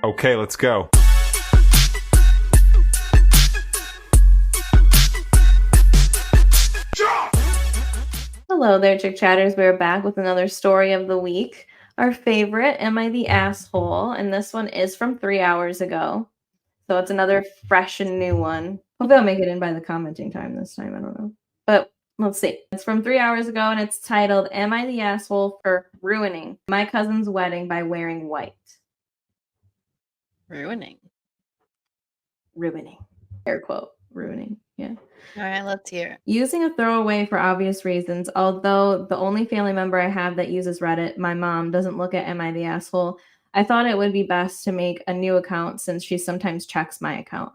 Okay, let's go. Hello there, ChickChatters. We're back with another story of the week. Our favorite, Am I the Asshole? And this one is from 3 hours ago. So it's another fresh and new one. Hopefully I'll make it in by the commenting time this time. I don't know. But let's see. It's from 3 hours ago and it's titled, Am I the Asshole for Ruining My Cousin's Wedding by Wearing White? Ruining. Ruining. Air quote. Ruining. Yeah. All right, let's hear it. Using a throwaway for obvious reasons, although the only family member I have that uses Reddit, my mom, doesn't look at Am I the Asshole, I thought it would be best to make a new account since she sometimes checks my account.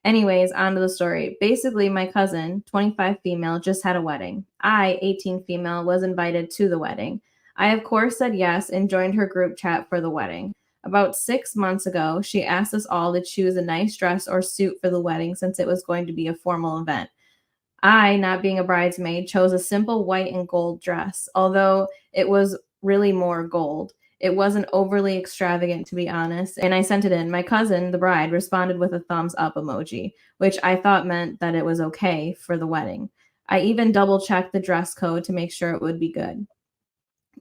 Anyways, on to the story. Basically, my cousin, 25 female, just had a wedding. I, 18 female, was invited to the wedding. I, of course, said yes and joined her group chat for the wedding. About 6 months ago, she asked us all to choose a nice dress or suit for the wedding since it was going to be a formal event. I, not being a bridesmaid, chose a simple white and gold dress, although it was really more gold. It wasn't overly extravagant, to be honest, and I sent it in. My cousin, the bride, responded with a thumbs up emoji, which I thought meant that it was okay for the wedding. I even double checked the dress code to make sure it would be good.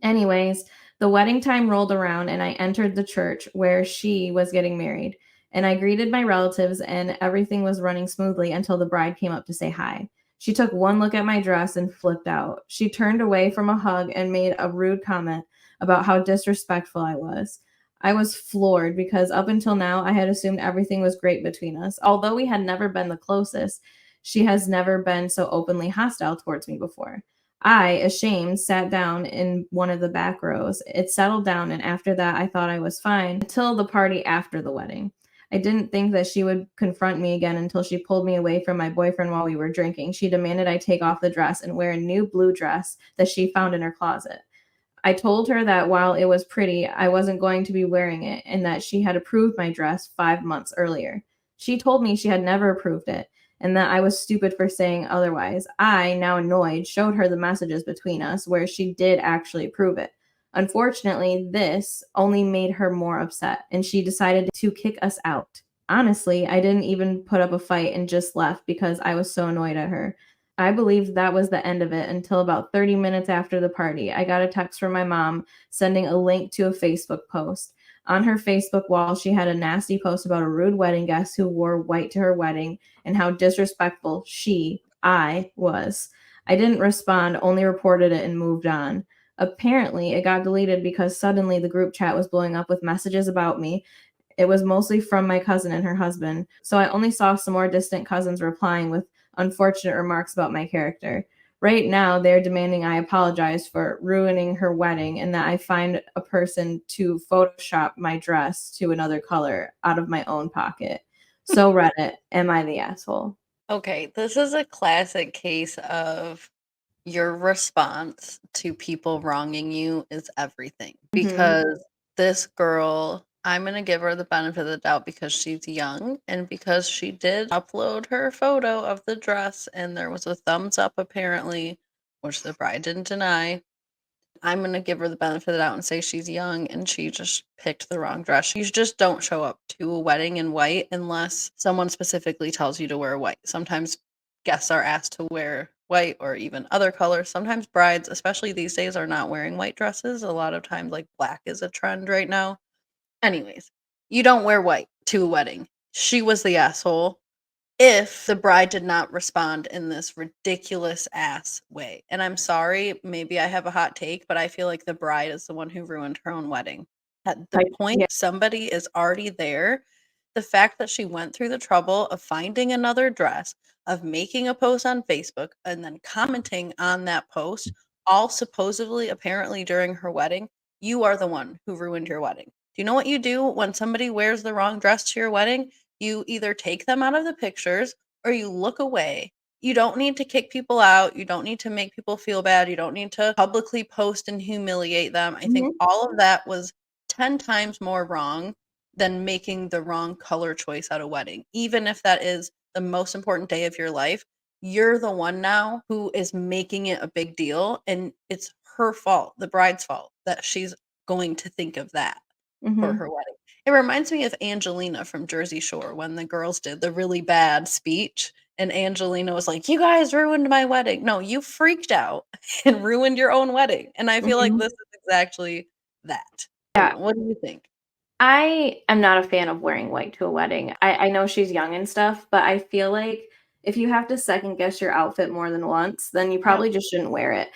Anyways, the wedding time rolled around and I entered the church where she was getting married. And I greeted my relatives and everything was running smoothly until the bride came up to say hi. She took one look at my dress and flipped out. She turned away from a hug and made a rude comment about how disrespectful I was. I was floored because up until now I had assumed everything was great between us. Although we had never been the closest, she has never been so openly hostile towards me before. I, ashamed, sat down in one of the back rows. It settled down, and after that, I thought I was fine until the party after the wedding. I didn't think that she would confront me again until she pulled me away from my boyfriend while we were drinking. She demanded I take off the dress and wear a new blue dress that she found in her closet. I told her that while it was pretty, I wasn't going to be wearing it and that she had approved my dress 5 months earlier. She told me she had never approved it and that I was stupid for saying otherwise. I, now annoyed, showed her the messages between us where she did actually approve it. Unfortunately, this only made her more upset and she decided to kick us out. Honestly, I didn't even put up a fight and just left because I was so annoyed at her. I believed that was the end of it until about 30 minutes after the party. I got a text from my mom sending a link to a Facebook post. On her Facebook wall, she had a nasty post about a rude wedding guest who wore white to her wedding and how disrespectful I was. I didn't respond, only reported it and moved on. Apparently, it got deleted because suddenly the group chat was blowing up with messages about me. It was mostly from my cousin and her husband, so I only saw some more distant cousins replying with unfortunate remarks about my character. Right now, they're demanding I apologize for ruining her wedding and that I find a person to Photoshop my dress to another color out of my own pocket. So, Reddit, am I the asshole? Okay, this is a classic case of your response to people wronging you is everything. Because this girl, I'm going to give her the benefit of the doubt because she's young and because she did upload her photo of the dress and there was a thumbs up apparently, which the bride didn't deny. I'm going to give her the benefit of the doubt and say she's young and she just picked the wrong dress. You just don't show up to a wedding in white unless someone specifically tells you to wear white. Sometimes guests are asked to wear white or even other colors. Sometimes brides, especially these days, are not wearing white dresses. A lot of times, like black is a trend right now. Anyways, you don't wear white to a wedding. She was the asshole if the bride did not respond in this ridiculous ass way. And I'm sorry, maybe I have a hot take, but I feel like the bride is the one who ruined her own wedding. At the point Yeah. somebody is already there, the fact that she went through the trouble of finding another dress, of making a post on Facebook, and then commenting on that post, all supposedly, apparently during her wedding, you are the one who ruined your wedding. Do you know what you do when somebody wears the wrong dress to your wedding? You either take them out of the pictures or you look away. You don't need to kick people out. You don't need to make people feel bad. You don't need to publicly post and humiliate them. I think all of that was 10 times more wrong than making the wrong color choice at a wedding. Even if that is the most important day of your life, you're the one now who is making it a big deal. And it's her fault, the bride's fault, that she's going to think of that for her wedding. It reminds me of Angelina from Jersey Shore when the girls did the really bad speech, and Angelina was like, "You guys ruined my wedding." No, you freaked out and ruined your own wedding, and I feel like Mhm. this is exactly that. I don't Yeah. know, what do you think? I am not a fan of wearing white to a wedding. I know she's young and stuff, but I feel like if you have to second guess your outfit more than once, then you Yep. probably just shouldn't wear it.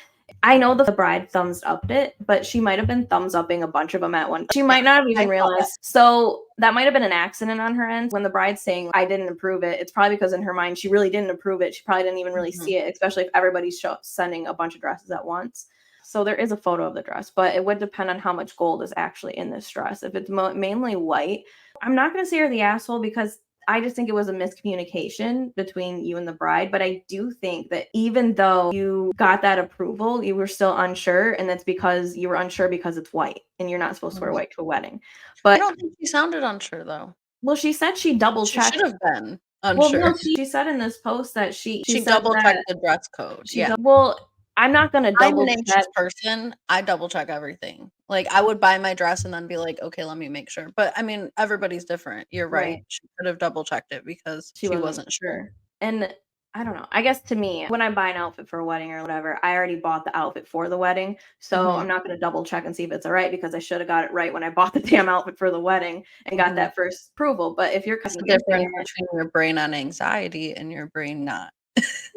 I know the bride thumbs upped it, but she might have been thumbs upping a bunch of them at one. She Yeah, might not have I even saw that. realized. So that might have been an accident on her end. When the bride's saying, I didn't approve it, it's probably because in her mind, she really didn't approve it. She probably didn't even really Mhm. see it, especially if everybody's sending a bunch of dresses at once. So there is a photo of the dress, but it would depend on how much gold is actually in this dress. If it's mainly white, I'm not going to say you're the asshole because I just think it was a miscommunication between you and the bride. But I do think that even though you got that approval, you were still unsure. And that's because you were unsure because it's white and you're not supposed to wear Mhm. white to a wedding. I But don't think she sounded unsure, though. well, she said she double She should checked. have been Well, unsure. no, she said in this post that she She said double-checked that the dress code, she, yeah. well, I'm not going to I'm an double check. anxious person, I double check everything. Like, I would buy my dress and then be like, "Okay, let me make sure." But, I mean, everybody's different. You're right. Right. She could have double checked it because She she wasn't wasn't sure. sure. And I don't know. I guess to me, when I buy an outfit for a wedding or whatever, I already bought the outfit for the wedding. So Mhm, I'm not going to double check and see if it's all right because I should have got it right when I bought the damn outfit for the wedding and got mhm. that first approval. But if you're That's the second guessing difference it, between your brain on anxiety and your brain not.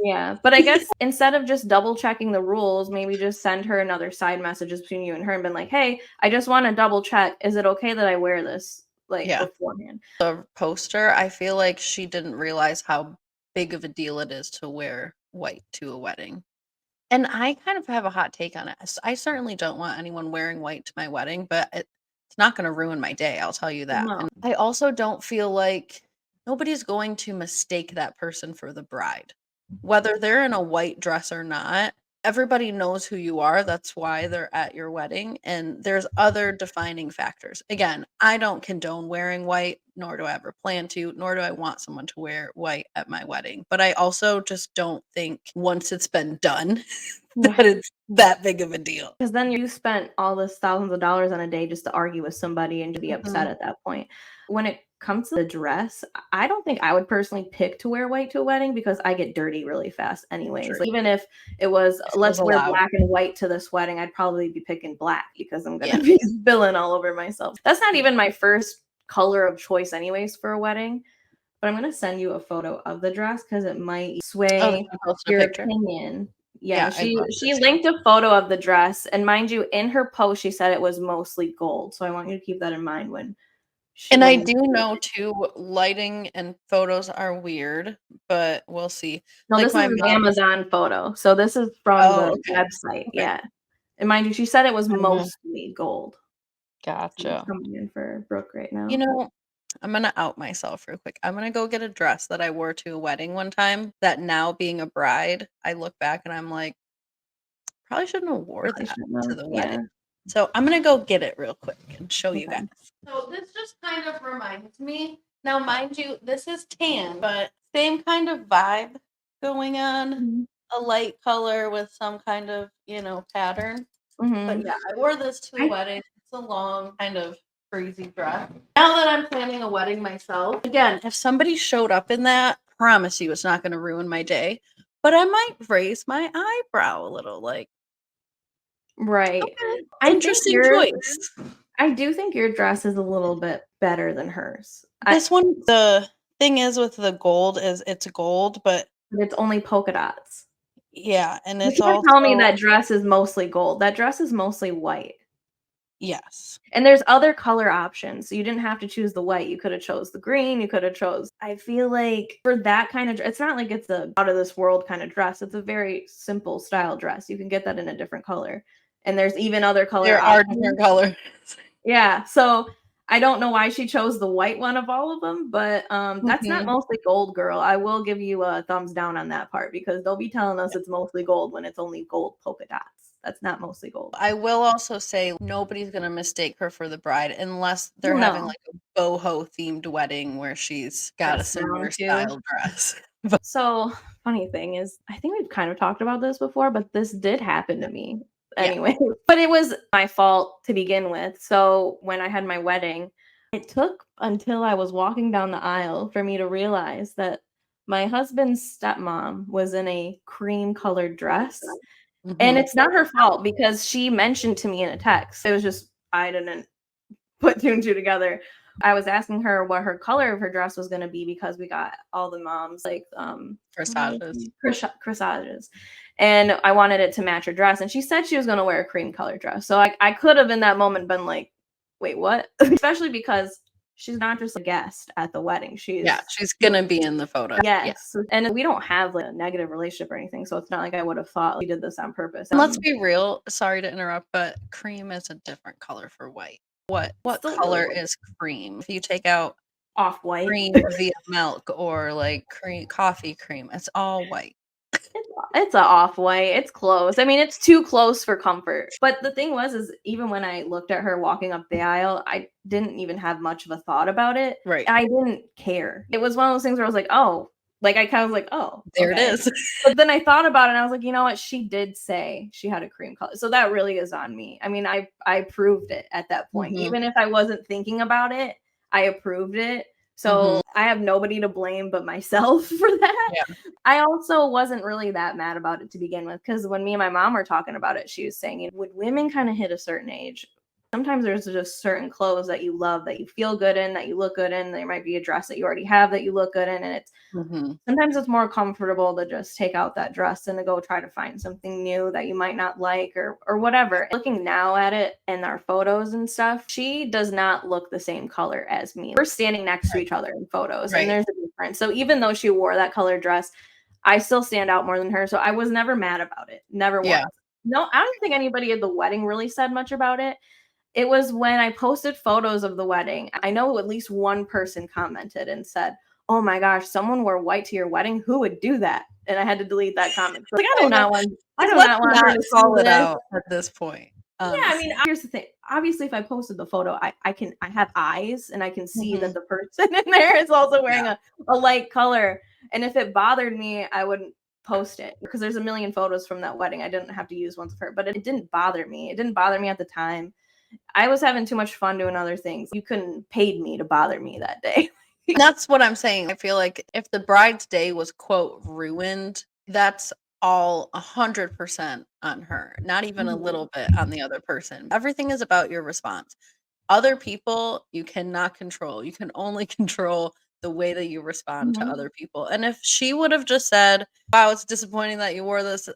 yeah. But I guess instead of just double checking the rules, maybe just send her another side messages between you and her and been like, hey, I just want to double check. Is it okay that I wear this like Yeah. beforehand? The poster, I feel like she didn't realize how big of a deal it is to wear white to a wedding. And I kind of have a hot take on it. I certainly don't want anyone wearing white to my wedding, but it's not gonna ruin my day, I'll tell you that. No. And I also don't feel like nobody's going to mistake that person for the bride. Whether they're in a white dress or not, everybody knows who you are, that's why they're at your wedding, and there's other defining factors. Again, I don't condone wearing white, nor do I ever plan to, nor do I want someone to wear white at my wedding, but I also just don't think once it's been done Yeah. that it's that big of a deal. Because then you spent all this thousands of dollars on a day just to argue with somebody and to be upset Mhm. at that point. When it comes to the dress, I don't think I would personally pick to wear white to a wedding because I get dirty really fast anyways. True. Like, even if it was, If it was let's wear allowed. black and white to this wedding, I'd probably be picking black because I'm gonna Yeah. be spilling all over myself. That's not even my first color of choice anyways for a wedding, but I'm gonna send you a photo of the dress because it might Oh, did sway you post a your picture? opinion. Yeah, Yeah, I'd she love to she see. linked a photo of the dress, and mind you, in her post, she said it was mostly gold, so I want you to keep that in mind And I when do you know too, lighting and photos are weird, but we'll see. no, Like this is my an mom. Amazon photo, so this is from Oh, the okay. website, Okay. yeah, and mind you, she said it was Mhm. mostly gold. I'm Gotcha. coming in for Brooke right You now. know, I'm gonna out myself real quick. I'm gonna go get a dress that I wore to a wedding one time that now being a bride, I look back and I'm like, probably shouldn't have wore Probably that shouldn't to have, the wedding. yeah, So I'm gonna go get it real quick and show you guys. okay. So this just kind of reminds me. Now, mind you, this is tan, but same kind of vibe going on. Mhm, A light color with some kind of, pattern. But mhm. yeah, I wore this to a I wedding. It's a long, kind of crazy dress. Now that I'm planning a wedding myself, again, if somebody showed up in that, promise you it's not going to ruin my day. But I might raise my eyebrow a little, like, right. okay, I think interesting yours choice. I do think your dress is a little bit better than hers. This one, the thing is with the gold is it's gold, but It's only polka dots. yeah, and You it's can't tell me also that dress is mostly gold. That dress is mostly white. yes. And there's other color options. So you didn't have to choose the white. You could have chose the green. You could have chose. I feel like for that kind of it's not like it's a out of this world kind of dress. It's a very simple style dress. You can get that in a different color. And there's even other color There are options. different colors. Yeah, so I don't know why she chose the white one of all of them, but, that's not Mhm. mostly gold, girl. I will give you a thumbs down on that part because they'll be telling us it's mostly gold when it's only gold polka dots. That's not mostly gold. I will also say nobody's gonna mistake her for the bride unless they're Well, having, no, like, a boho themed wedding where she's got a that's down similar to style dress. so, funny thing is, I think we've kind of talked about this before, but this did happen to me Yeah. anyway. But it was my fault to begin with. So, when I had my wedding, It took until I was walking down the aisle for me to realize that my husband's stepmom was in a cream-colored dress, and Mhm. it's not her fault because she mentioned to me in a text. It was just I didn't put 2 and 2 together. I was asking her what her color of her dress was gonna be because we got all the moms, like, what are Corsages. corsages, and I wanted it to match her dress, and she said she was gonna wear a cream colored dress, so I could have in that moment been like, "Wait, what?" Especially because she's not just a guest at the wedding, Yeah, she's she's gonna be in the photo. Yeah. yes, and we don't have, like, a negative relationship or anything, so it's not like I would have thought we did this on purpose, And let's be real, sorry to interrupt, but cream is a different color for white. What still really color white. is cream? If you take out Off-white. cream via milk or, like, cream coffee cream, it's all white. It's a off-white, it's close. I mean, it's too close for comfort. But the thing was is even when I looked at her walking up the aisle, I didn't even have much of a thought about it. Right. I didn't care. It was one of those things where I was like, "Oh." Like, I kinda was like, "Oh, There it okay." is. But then I thought about it and I was like, "You know what? She did say she had a cream color." So that really is on me. I mean, I proved it at that point. Mhm, Even if I wasn't thinking about it, I approved it. mhm. So I have nobody to blame but myself for that. Yeah, I also wasn't really that mad about it to begin with because when me and my mom were talking about it, she was saying, when women kind of hit a certain age, sometimes there's just certain clothes that you love, that you feel good in, that you look good in. There might be a dress that you already have that you look good in, and it's mhm. sometimes it's more comfortable to just take out that dress and to go try to find something new that you might not like or whatever. Looking now at it and our photos and stuff, she does not look the same color as me. We're standing next to Right, each other in photos, and right. there's a difference. So even though she wore that colored dress, I still stand out more than her. So I was never mad about it. Never Yeah. once. No, I don't think anybody at the wedding really said much about it. It was when I posted photos of the wedding. I know at least one person commented and said, "Oh my gosh, someone wore white to your wedding? Who would do that?" And I had to delete that comment. Like, I know. I do Let's not want her not to see call it this. out at this point, Yeah, I mean, honestly. here's the thing. Obviously, if I posted the photo, I have eyes and I can see that Mhm. the person in there is also wearing Yeah. a light color. And if it bothered me, I wouldn't post it because there's a million photos from that wedding. I didn't have to use ones of her, but it didn't bother me. It didn't bother me at the time. I was having too much fun doing other things. You couldn't paid me to bother me that day. That's what I'm saying. I feel like if the bride's day was, quote, "ruined," that's all 100% on her, not even a Mhm, little bit on the other person. Everything is about your response. Other people, you cannot control. You can only control the way that you respond to mhm. other people. And if she would have just said, "Wow, it's disappointing that you wore this.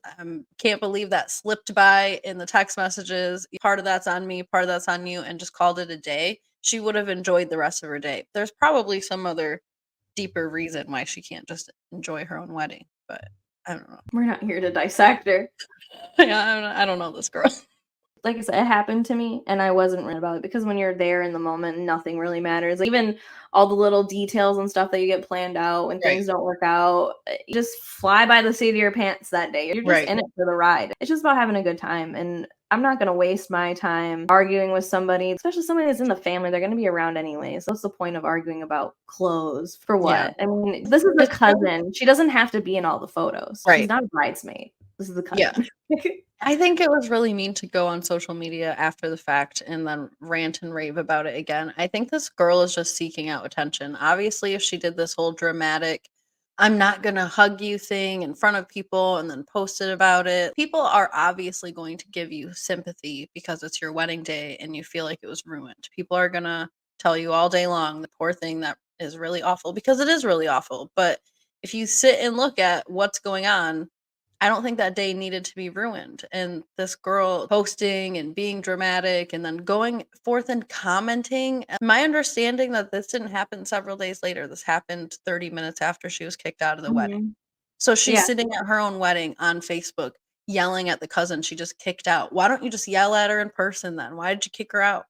Can't believe that slipped by in the text messages. Part of that's on me, part of that's on you," and just called it a day, she would have enjoyed the rest of her day. There's probably some other deeper reason why she can't just enjoy her own wedding, but I don't know. We're not here to dissect her. Yeah, I don't know this girl. Like I said, it happened to me and I wasn't worried about it because when you're there in the moment, nothing really matters. Like, even all the little details and stuff that you get planned out when Right, things don't work out, you just fly by the seat of your pants that day. You're just right. in it for the ride. It's just about having a good time. And I'm not going to waste my time arguing with somebody, especially somebody that's in the family. They're going to be around anyway. So what's the point of arguing about clothes for Yeah. what? I mean, this is a It's really cousin. She doesn't have to be in all the photos. She's right. not a bridesmaid. This is a Yeah. cousin. I think it was really mean to go on social media after the fact and then rant and rave about it again. I think this girl is just seeking out attention. Obviously, if she did this whole dramatic, "I'm not gonna hug you" thing in front of people and then posted about it, people are obviously going to give you sympathy because it's your wedding day and you feel like it was ruined. People are gonna tell you all day long, "The poor thing, that is really awful," because it is really awful. But if you sit and look at what's going on, I don't think that day needed to be ruined. And this girl posting and being dramatic and then going forth and commenting. My understanding that this didn't happen several days later. This happened 30 minutes after she was kicked out of the wedding. Mhm. So she's Yeah. sitting at her own wedding on Facebook yelling at the cousin she just kicked out. Why don't you just yell at her in person then? Why did you kick her out?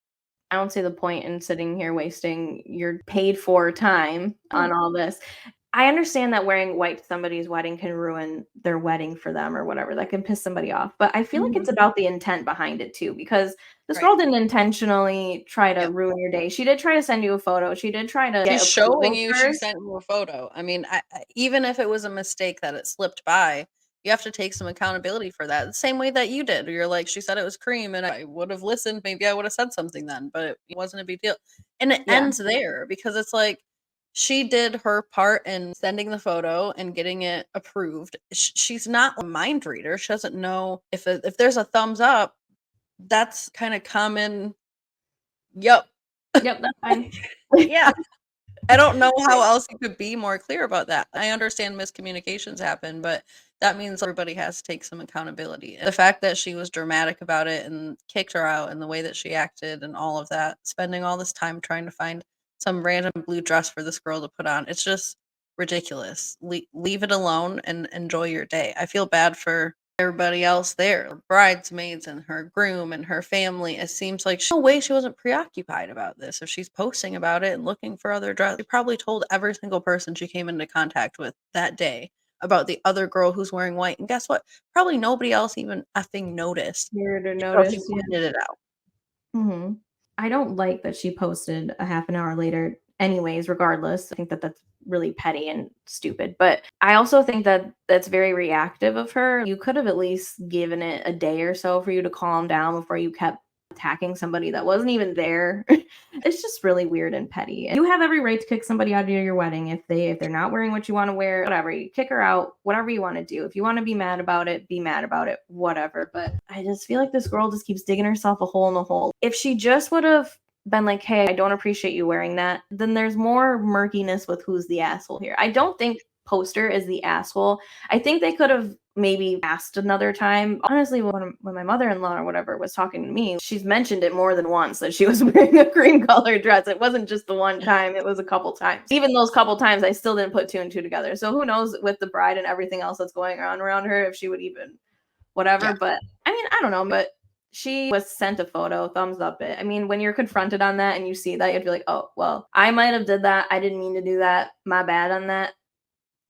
I don't see the point in sitting here wasting your paid for time No. on all this. I understand that wearing white to somebody's wedding can ruin their wedding for them or whatever. That can piss somebody off. But I feel like Mhm. it's about the intent behind it too, because this Right. girl didn't intentionally try to Yep. ruin your day. She did try to send you a photo. She did try to She's get showing approval you she first. sent you a photo. I mean, even if it was a mistake that it slipped by, You have to take some accountability for that. The same way that you did. You're like, she said it was cream, and I would have listened. Maybe I would have said something then, but it wasn't a big deal. And it Yeah. ends there because it's like she did her part in sending the photo and getting it approved. She's not a mind reader. She doesn't know if there's a thumbs up. That's kind of common. Yep. Yep, that's fine. Yeah. I don't know how else you could be more clear about that. I understand miscommunications happen, but that means everybody has to take some accountability. The fact that she was dramatic about it and kicked her out and the way that she acted and all of that, spending all this time trying to find some random blue dress for this girl to put on, it's just ridiculous. Leave it alone and enjoy your day. I feel bad for everybody else there, her bridesmaids and her groom and her family. It seems like no way she wasn't preoccupied about this. If she's posting about it and looking for other dresses, she probably told every single person she came into contact with that day about the other girl who's wearing white. And guess what? Probably nobody else even effing noticed Weird or until she notice, yeah. pointed it out. Mhm. I don't like that she posted a half an hour later anyways, regardless. I think that that's really petty and stupid, but I also think that that's very reactive of her. You could have at least given it a day or so for you to calm down before you kept attacking somebody that wasn't even there. It's just really weird and petty. And you have every right to kick somebody out of your wedding if they're not wearing what you want to wear, whatever. You kick her out, whatever you want to do. If you want to be mad about it, be mad about it, whatever. But I just feel like this girl just keeps digging herself a hole in the hole. If she just would have been like, hey, I don't appreciate you wearing that, then there's more murkiness with who's the asshole here. I don't think Poster is the asshole. I think they could have maybe asked another time. Honestly, when my mother-in-law or whatever was talking to me, she's mentioned it more than once that she was wearing a cream colored dress. It wasn't just the one time, it was a couple times. Even those couple times, I still didn't put two and two together. So who knows with the bride and everything else that's going on around her if she would even whatever. Yeah. But I mean, I don't know, but she was sent a photo, thumbs up it. I mean, when you're confronted on that and you see that, you'd be like, oh, well, I might have did that. I didn't mean to do that. My bad on that.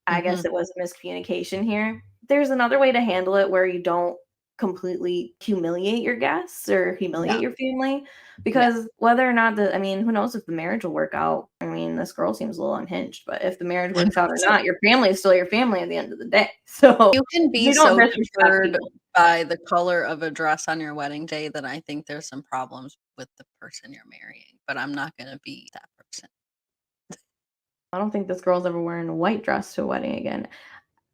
I Hmm. guess it was a miscommunication here. There's another way to handle it where you don't completely humiliate your guests or humiliate Yeah. your family Yeah. because whether or not I mean, who knows if the marriage will work out. I mean, this girl seems a little unhinged, but if the marriage works out or So not, your family is still your family at the end of the day. So you can be you don't so disrespect deterred people. by the color of a dress on your wedding day that I think there's some problems with the person you're marrying, but I'm not going to be that person. I don't think this girl's ever wearing a white dress to a wedding again.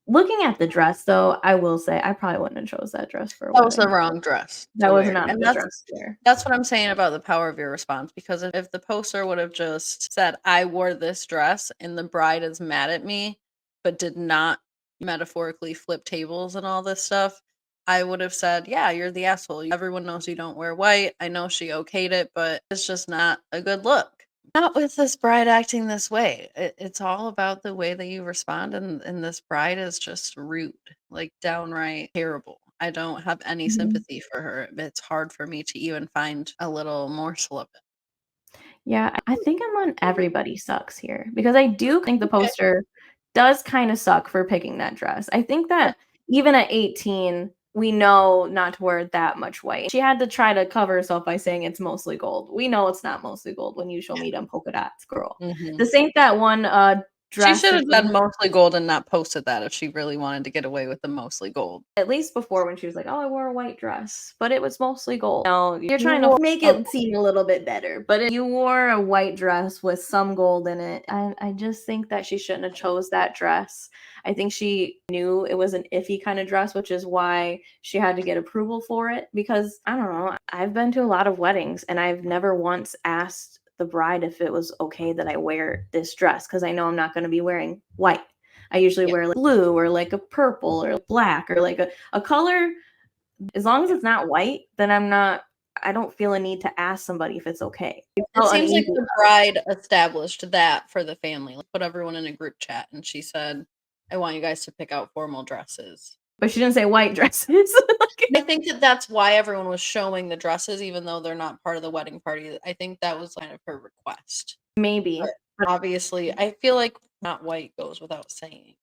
Looking at the dress, though, I will say I probably wouldn't have chose that dress for a That was the wedding. wrong dress That to was wear, not a and good dress to wear. that's what I'm saying about the power of your response, because if the poster would have just said, "I wore this dress and the bride is mad at me," but did not metaphorically flip tables and all this stuff, I would have said, "Yeah, you're the asshole. Everyone knows you don't wear white. I know she okayed it, but it's just not a good look." Not with this bride acting this way. It's all about the way that you respond, and this bride is just rude, like downright terrible. I don't have any Mhm. sympathy for her. It's hard for me to even find a little morsel of it. Yeah, I think I'm on everybody sucks here because I do think the Okay. poster does kinda suck for picking that dress. I think Yeah. that even at 18, we know not to wear that much white. She had to try to cover herself by saying it's mostly gold. We know it's not mostly gold when you show me them polka dots, girl. Mhm. This ain't that one, She dress should or have done thing. mostly gold and not posted that if she really wanted to get away with the mostly gold. At least before when she was like, "Oh, I wore a white dress, but it was mostly gold." No, you're You trying to wore make a it seem a little bit better, but if you wore a white dress with some gold in it, I just think that she shouldn't have chose that dress. I think she knew it was an iffy kind of dress, which is why she had to get approval for it because I don't know, I've been to a lot of weddings and I've never once asked the bride if it was okay that I wear this dress because I know I'm not going to be wearing white. I usually yeah, wear like blue or like a purple or black or like a color. As long as yeah. it's not white, then I don't feel a need to ask somebody if it's okay. I It felt seems like uneasy the about it. bride established that for the family, like, put everyone in a group chat, and she said, "I want you guys to pick out formal dresses." But she didn't say white dresses. I think that that's why everyone was showing the dresses even though they're not part of the wedding party. I think that was kind of her request. But Maybe. obviously, I feel like not white goes without saying.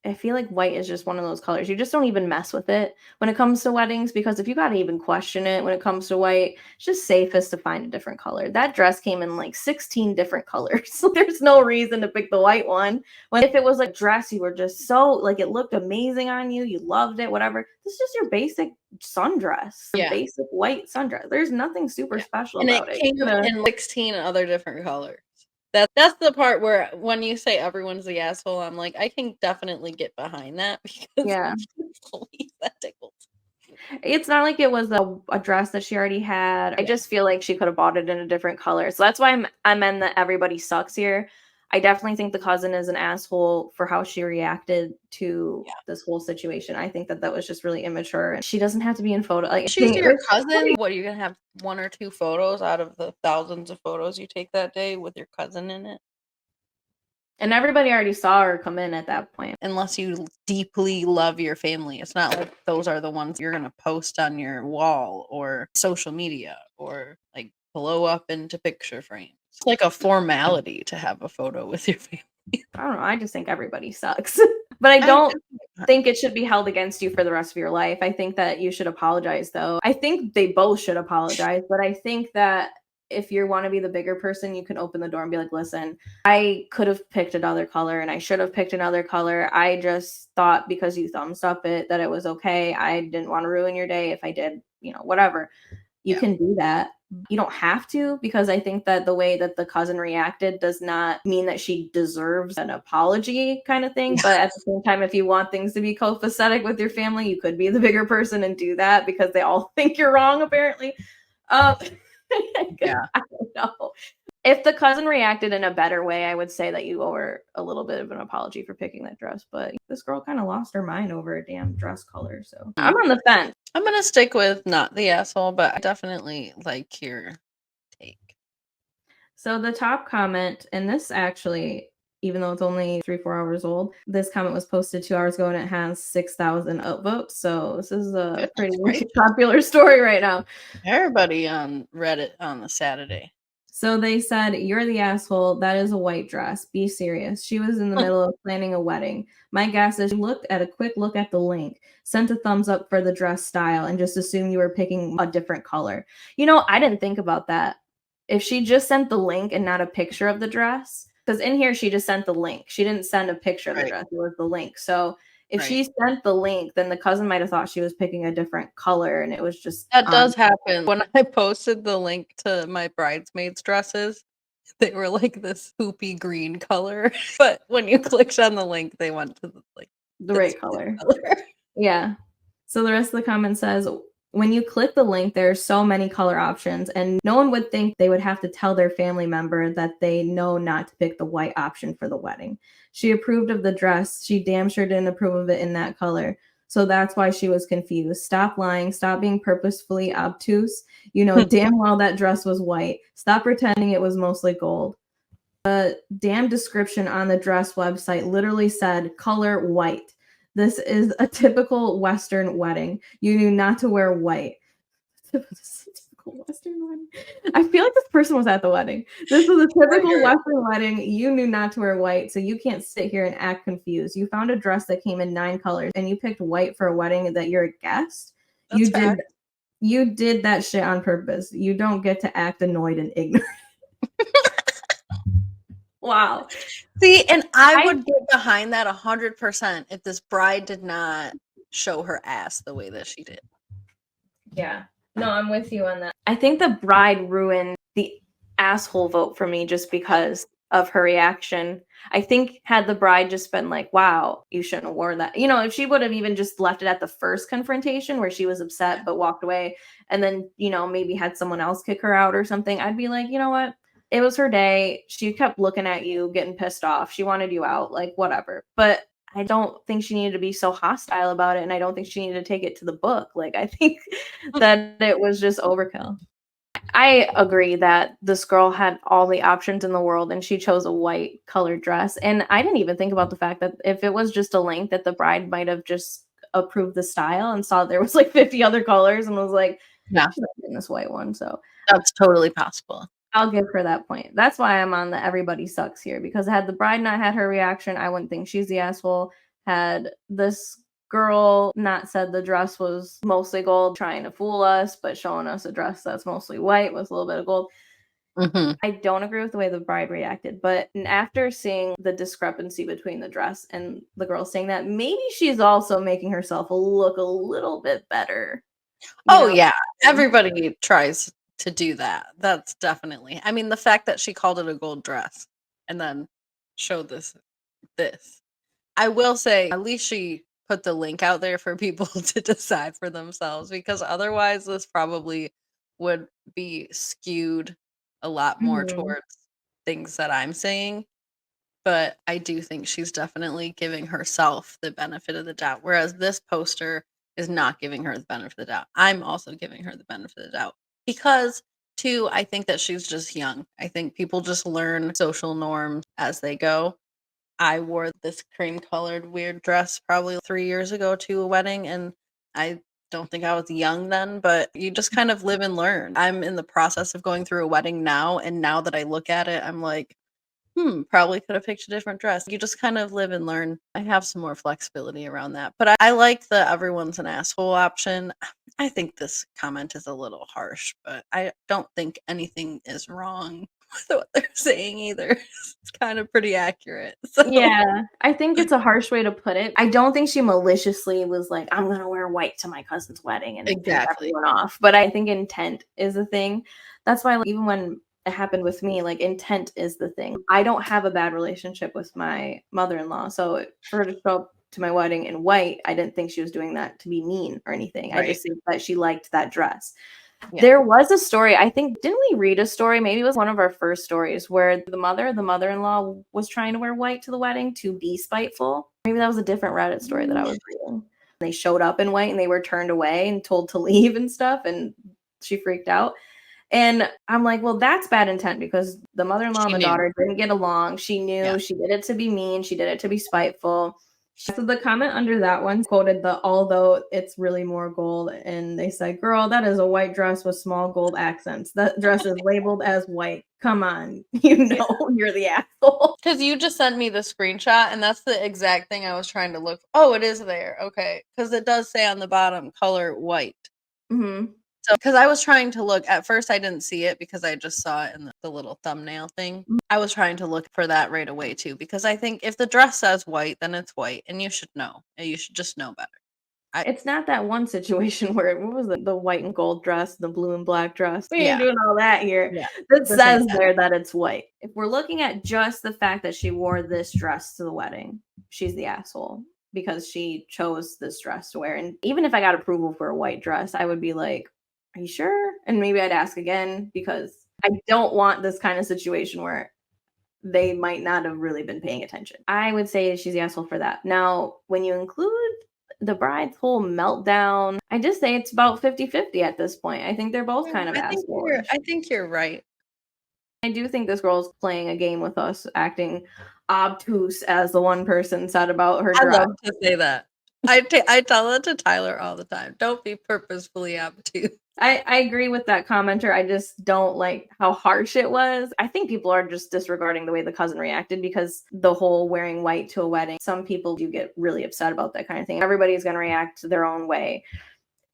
I feel like white is just one of those colors. You just don't even mess with it when it comes to weddings, because if you gotta even question it when it comes to white, it's just safest to find a different color. That dress came in like 16 different colors. There's no reason to pick the white one. When if it was like dress, you were just so like it looked amazing on you, you loved it, whatever. This is just your basic sundress, your Yeah. basic white sundress. There's nothing super Yeah. special And it about it. came in 16 other different colors. That's the part where when you say everyone's the asshole, I'm like, I can definitely get behind that because Yeah. please, that tickles. It's not like it was a dress that she already had. I Yeah. just feel like she could have bought it in a different color. So that's why I'm in the everybody sucks here. I definitely think the cousin is an asshole for how she reacted to Yeah. this whole situation. I think that was just really immature, and she doesn't have to be in photo. Like, She's your cousin. What, are you gonna have 1 or 2 photos out of the thousands of photos you take that day with your cousin in it? and everybody already saw her come in at that point. Unless you deeply love your family. It's not like those are the ones you're gonna post on your wall or social media or like blow up into picture frames. It's like a formality to have a photo with your family. I don't know. I just think everybody sucks. But I don't think it should be held against you for the rest of your life. I think that you should apologize, though. I think they both should apologize, but I think that if you want to be the bigger person, you can open the door and be like, listen, I could have picked another color and I should have picked another color. I just thought because you thumbs up it that it was okay. I didn't want to ruin your day. If I did, whatever. You Yeah. can do that. You don't have to, because I think that the way that the cousin reacted does not mean that she deserves an apology kind of thing. But at the same time, if you want things to be copacetic with your family, you could be the bigger person and do that because they all think you're wrong, apparently. Yeah. I don't know. If the cousin reacted in a better way, I would say that you owe her a little bit of an apology for picking that dress. But this girl kind of lost her mind over a damn dress color. So I'm on the fence. I'm gonna stick with not the asshole, but I definitely like your take. So the top comment, and this actually, even though it's only 3-4 hours old, this comment was posted 2 hours ago and it has 6,000 upvotes. So this is a pretty popular story right now. Everybody on Reddit on the Saturday. So they said, "You're the asshole. That is a white dress. Be serious. She was in the middle of planning a wedding. My guess is she looked at a quick look at the link, sent a thumbs up for the dress style, and just assumed you were picking a different color." I didn't think about that. If she just sent the link and not a picture of the dress, because in here she just sent the link. She didn't send a picture of the dress. It was the link. So if she sent the link, then the cousin might have thought she was picking a different color, and it was just That does happen. When I posted the link to my bridesmaids' dresses, they were like this poopy green color. But when you clicked on the link, they went to the right color. Yeah. So the rest of the comment says, when you click the link, there are so many color options, and no one would think they would have to tell their family member that they know not to pick the white option for the wedding. She approved of the dress. She damn sure didn't approve of it in that color. So that's why she was confused. Stop lying. Stop being purposefully obtuse. You know damn well that dress was white. Stop pretending it was mostly gold. The damn description on the dress website literally said color white. This is a typical Western wedding. You knew not to wear white. Typical Western wedding. I feel like this person was at the wedding. This was a typical Western wedding. You knew not to wear white, so you can't sit here and act confused. You found a dress that came in 9 colors, and you picked white for a wedding that you're a guest. You did that shit on purpose. You don't get to act annoyed and ignorant. Wow. See, and I would get behind that 100% if this bride did not show her ass the way that she did. Yeah. No, I'm with you on that. I think the bride ruined the asshole vote for me just because of her reaction. I think had the bride just been like, wow, you shouldn't have worn that. If she would have even just left it at the first confrontation where she was upset but walked away, and then, maybe had someone else kick her out or something, I'd be like, you know what? It was her day. She kept looking at you, getting pissed off. She wanted you out, like whatever. But I don't think she needed to be so hostile about it, and I don't think she needed to take it to the book. Like, I think that it was just overkill. I agree that this girl had all the options in the world and she chose a white colored dress. And I didn't even think about the fact that if it was just a link, that the bride might have just approved the style and saw there was like 50 other colors and was like, yeah, in this white one. So that's totally possible. I'll give her that point. That's why I'm on the everybody sucks here, because had the bride not had her reaction, I wouldn't think she's the asshole. had this girl not said the dress was mostly gold, trying to fool us, but showing us a dress that's mostly white with a little bit of gold. I don't agree with the way the bride reacted, but after seeing the discrepancy between the dress and the girl saying that, maybe she's also making herself look a little bit better. Oh, yeah. Everybody tries to do that. That's definitely, I mean, the fact that she called it a gold dress and then showed this. I will say, at least she put the link out there for people to decide for themselves, because otherwise this probably would be skewed a lot more Mhm. towards things that I'm saying. But I do think she's definitely giving herself the benefit of the doubt, whereas this poster is not giving her the benefit of the doubt. I'm also giving her the benefit of the doubt because, too, I think that she's just young. I think people just learn social norms as they go. I wore this cream colored weird dress probably 3 years ago to a wedding, and I don't think I was young then, but you just kind of live and learn. I'm in the process of going through a wedding now, and now that I look at it, I'm like, probably could have picked a different dress. You just kind of live and learn. I have some more flexibility around that. But I like the everyone's an asshole option. I think this comment is a little harsh, but I don't think anything is wrong with what they're saying either. It's kind of pretty accurate. So Yeah, I think it's a harsh way to put it. I don't think she maliciously was like, "I'm gonna wear white to my cousin's wedding and piss exactly. everyone off," but I think intent is a thing. That's why, like, even when it happened with me, like, intent is the thing. I don't have a bad relationship with my mother-in-law, so for her to show up to my wedding in white, I didn't think she was doing that to be mean or anything. I Right. just think that she liked that dress. Yeah. There was a story, I think didn't we read a story? Maybe it was one of our first stories where the mother-in-law was trying to wear white to the wedding to be spiteful. Maybe that was a different Reddit story that I was reading. They showed up in white and they were turned away and told to leave and stuff, and she freaked out. And I'm like, "Well, that's bad intent because the mother-in-law and She the knew. daughter didn't get along. She Yeah. knew she did it to be mean, she did it to be spiteful." So the comment under that one quoted the "although it's really more gold," and they said, "Girl, that is a white dress with small gold accents. That dress is labeled as white. Come on, you Yeah. know you're the asshole." Because you just sent me the screenshot, and that's the exact thing I was trying to look. Oh, it is there. Okay. Because it does say on the bottom, color white. Mhm. So, because I was trying to look, at first I didn't see it because I just saw it in the little thumbnail thing. I was trying to look for that right away too, because I think if the dress says white, then it's white, and you should know. And you should just know better. I It's not that one situation where what was it? The white and gold dress, the blue and black dress. We ain't Yeah, doing all that here. yeah. It This ain't says that. there that it's white. If we're looking at just the fact that she wore this dress to the wedding, she's the asshole because she chose this dress to wear. And even if I got approval for a white dress, I would be like, "Are you sure?" And maybe I'd ask again because I don't want this kind of situation where they might not have really been paying attention. I would say she's the asshole for that. Now, when you include the bride's whole meltdown, I just say it's about 50-50 at this point. I think they're both kind of assholeish. I think you're right. I do think this girl's playing a game with us, acting obtuse, as the one person said about her I dress. love to say that. I tell it to Tyler all the time. Don't be purposefully obtuse. I agree with that commenter. I just don't like how harsh it was. I think people are just disregarding the way the cousin reacted because the whole wearing white to a wedding, some people do get really upset about that kind of thing. Everybody's going to react their own way.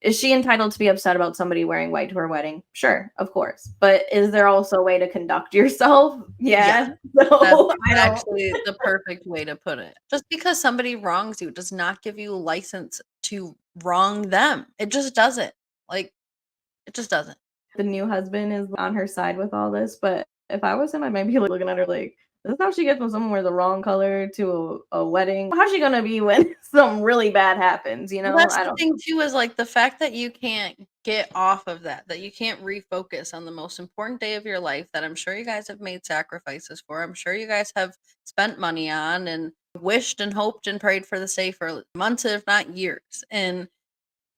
Is she entitled to be upset about somebody wearing white to her wedding? Sure, of course. But is there also a way to conduct yourself? Yeah. Yeah. That's So I don't. actually the perfect way to put it. Just because somebody wrongs you does not give you license to wrong them. It just doesn't. Like, it just doesn't. The new husband is on her side with all this, but if I was him, I might be looking at her like, "This is how she gets when someone wears the wrong color to a wedding. How's she gonna be when something really bad happens?" You Well, know? that's I the don't. thing too, is like the fact that you can't get off of that you can't refocus on the most important day of your life that I'm sure you guys have made sacrifices for. I'm sure you guys have spent money on and wished and hoped and prayed for this day for months, if not years. And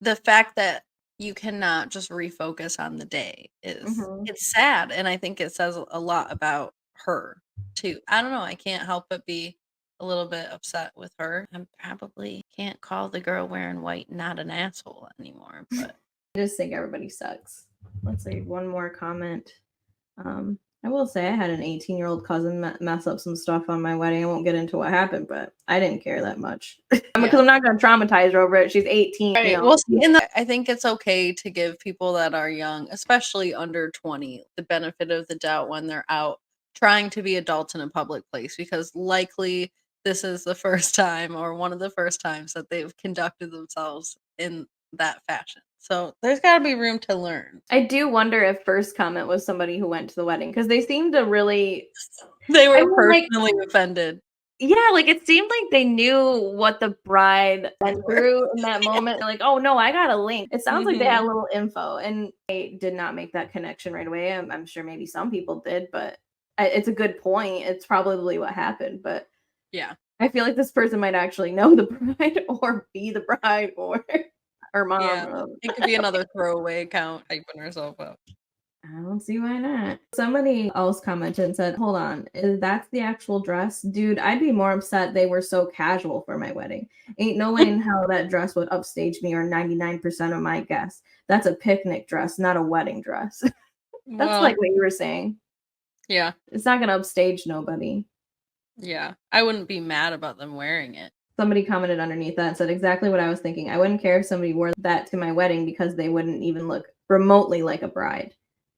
the fact that you cannot just refocus on the day is Mhm. it's sad, and I think it says a lot about her too. I don't know, I can't help but be a little bit upset with her. I probably can't call the girl wearing white not an asshole anymore, but I just think everybody sucks. Let's see, one more comment. I will say I had an 18-year-old cousin mess up some stuff on my wedding. I won't get into what happened, but I didn't care that much. Because I'm not going to traumatize her over it. She's 18. Right. You know? Well, see, I think it's okay to give people that are young, especially under 20, the benefit of the doubt when they're out trying to be adults in a public place, because likely this is the first time or one of the first times that they've conducted themselves in that fashion. So there's got to be room to learn. I do wonder if first comment was somebody who went to the wedding, because they seemed to really... They were personally offended. Yeah, like, it seemed like they knew what the bride went through in that moment. They're like, "Oh, no, I got a link." It sounds like they had a little info, and they did not make that connection right away. I'm sure maybe some people did, but it's a good point. It's probably what happened, but yeah, I feel like this person might actually know the bride or be the bride or her mom. Yeah, it could be another throwaway account hyping herself up. I don't see why not. Somebody else commented and said, "Hold on, that's the actual dress? Dude, I'd be more upset they were so casual for my wedding. Ain't no way in hell that dress would upstage me or 99% of my guests. That's a picnic dress, not a wedding dress." That's like what you were saying. Yeah. It's not going to upstage nobody. Yeah. I wouldn't be mad about them wearing it. Somebody commented underneath that and said exactly what I was thinking. I wouldn't care if somebody wore that to my wedding because they wouldn't even look remotely like a bride.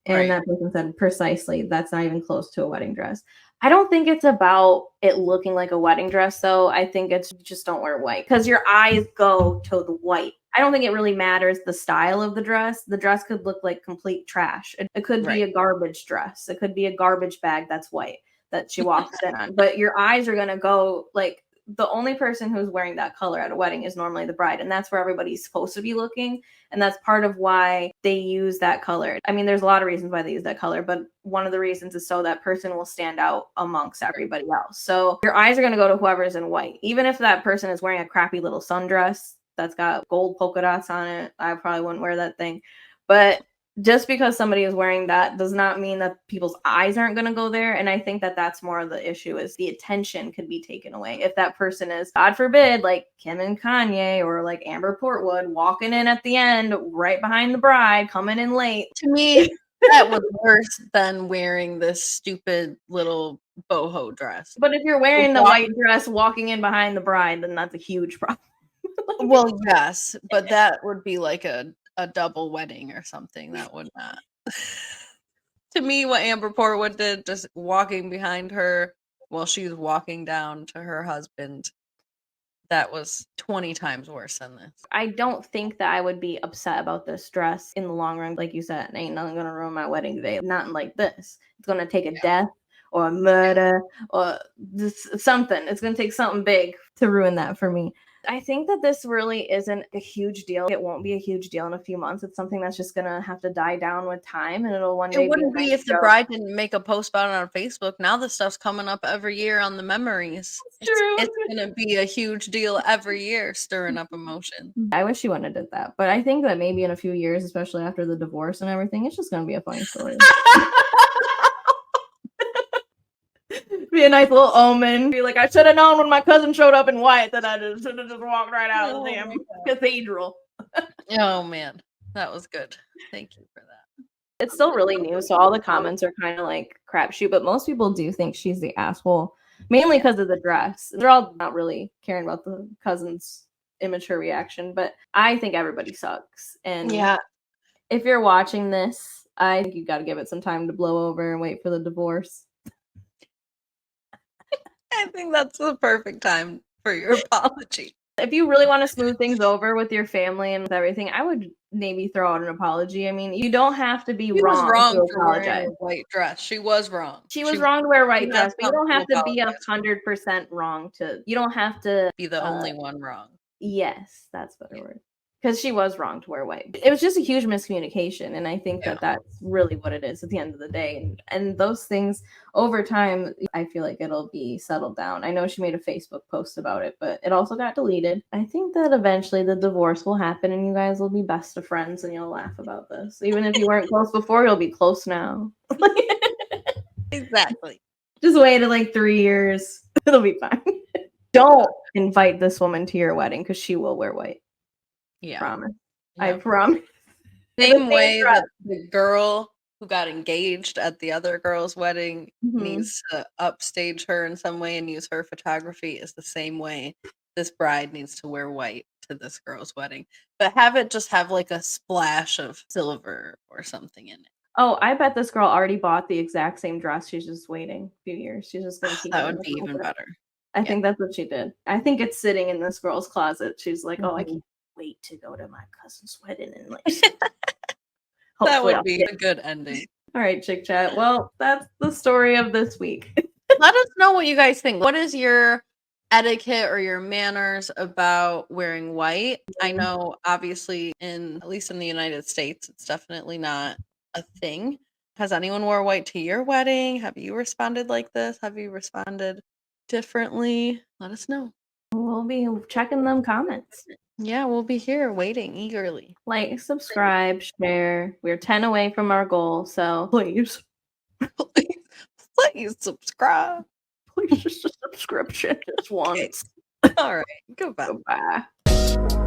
And that person said, precisely, that's not even close to a wedding dress. I don't think it's about it looking like a wedding dress, though. I think it's just don't wear white because your eyes go to the white. I don't think it really matters the style of the dress. The dress could look like complete trash. It could be a garbage dress. It could be a garbage bag that's white that she walks in on. But your eyes are going to go like... The only person who's wearing that color at a wedding is normally the bride, and that's where everybody's supposed to be looking, and that's part of why they use that color. I mean, there's a lot of reasons why they use that color, but one of the reasons is so that person will stand out amongst everybody else. So your eyes are going to go to whoever's in white. Even if that person is wearing a crappy little sundress that's got gold polka dots on it, I probably wouldn't wear that thing. But just because somebody is wearing that does not mean that people's eyes aren't going to go there. And I think that that's more of the issue, is the attention could be taken away. If that person is, God forbid, like Kim and Kanye or like Amber Portwood walking in at the end right behind the bride, coming in late. To me, that was worse than wearing this stupid little boho dress. But if you're wearing the white dress walking in behind the bride, then that's a huge problem. Well, yes, but that would be like a double wedding or something. That would not. To me, what Amber Portwood did, just walking behind her while she's walking down to her husband, that was 20 times worse than this. I don't think that I would be upset about this dress in the long run. Like you said, ain't nothing gonna ruin my wedding today. Nothing like this. It's gonna take a death or a murder or something. It's gonna take something big to ruin that for me. I think that this really isn't a huge deal. It won't be a huge deal in a few months. It's something that's just gonna have to die down with time, and it'll one day. It wouldn't be if the bride didn't make a post about it on Facebook. Now this stuff's coming up every year on the memories. It's gonna be a huge deal every year, stirring up emotion. I wish she wouldn't have did that, but I think that maybe in a few years, especially after the divorce and everything, it's just gonna be a funny story. Be a nice little omen. Be like, I should have known when my cousin showed up in white that I should have just walked right out of the damn cathedral. Oh man, that was good. Thank you for that. It's still really new, so all the comments are kind of like crapshoot, but most people do think she's the asshole, mainly because of the dress. They're all not really caring about the cousin's immature reaction, but I think everybody sucks. And if you're watching this, I think you got to give it some time to blow over and wait for the divorce. I think that's the perfect time for your apology. If you really want to smooth things over with your family and with everything, I would maybe throw out an apology. I mean, you don't have to be wrong. She was wrong to wearing a white dress. She was wrong. She was wrong to wear a white dress, but you don't have to be 100% wrong to. You don't have to be the only one wrong. Yes, that's a better word. Because she was wrong to wear white. It was just a huge miscommunication, and I think that that's really what it is at the end of the day. And those things, over time, I feel like it'll be settled down. I know she made a Facebook post about it, but it also got deleted. I think that eventually the divorce will happen, and you guys will be best of friends, and you'll laugh about this. Even if you weren't close before, you'll be close now. Exactly. Just wait like 3 years. It'll be fine. Don't invite this woman to your wedding, because she will wear white. Yeah. Promise. I promise. Same way that the girl who got engaged at the other girl's wedding Mhm. needs to upstage her in some way and use her photography is the same way this bride needs to wear white to this girl's wedding, but have it just have, like, a splash of silver or something in it. Oh, I bet this girl already bought the exact same dress, she's just waiting a few years, she's just gonna keep That it in would the be even closet. better. I Yeah. think that's what she did. I think it's sitting in this girl's closet, she's like, "Oh, I Mhm. can't wait to go to my cousin's wedding and, like, That hopefully would I'll be fit." a good ending. Alright, Chick Chat, well, that's the story of this week. Let us know what you guys think. What is your etiquette or your manners about wearing white? I Mhm. know obviously at least in the United States, it's definitely not a thing. Has anyone wore white to your wedding? Have you responded like this? Have you responded differently? Let us know. We'll be checking them comments. Yeah, we'll be here waiting eagerly. Like, subscribe, share. We're 10 away from our goal, so please, Please, please subscribe. please just a subscription just Okay. once. All right. Goodbye. Goodbye.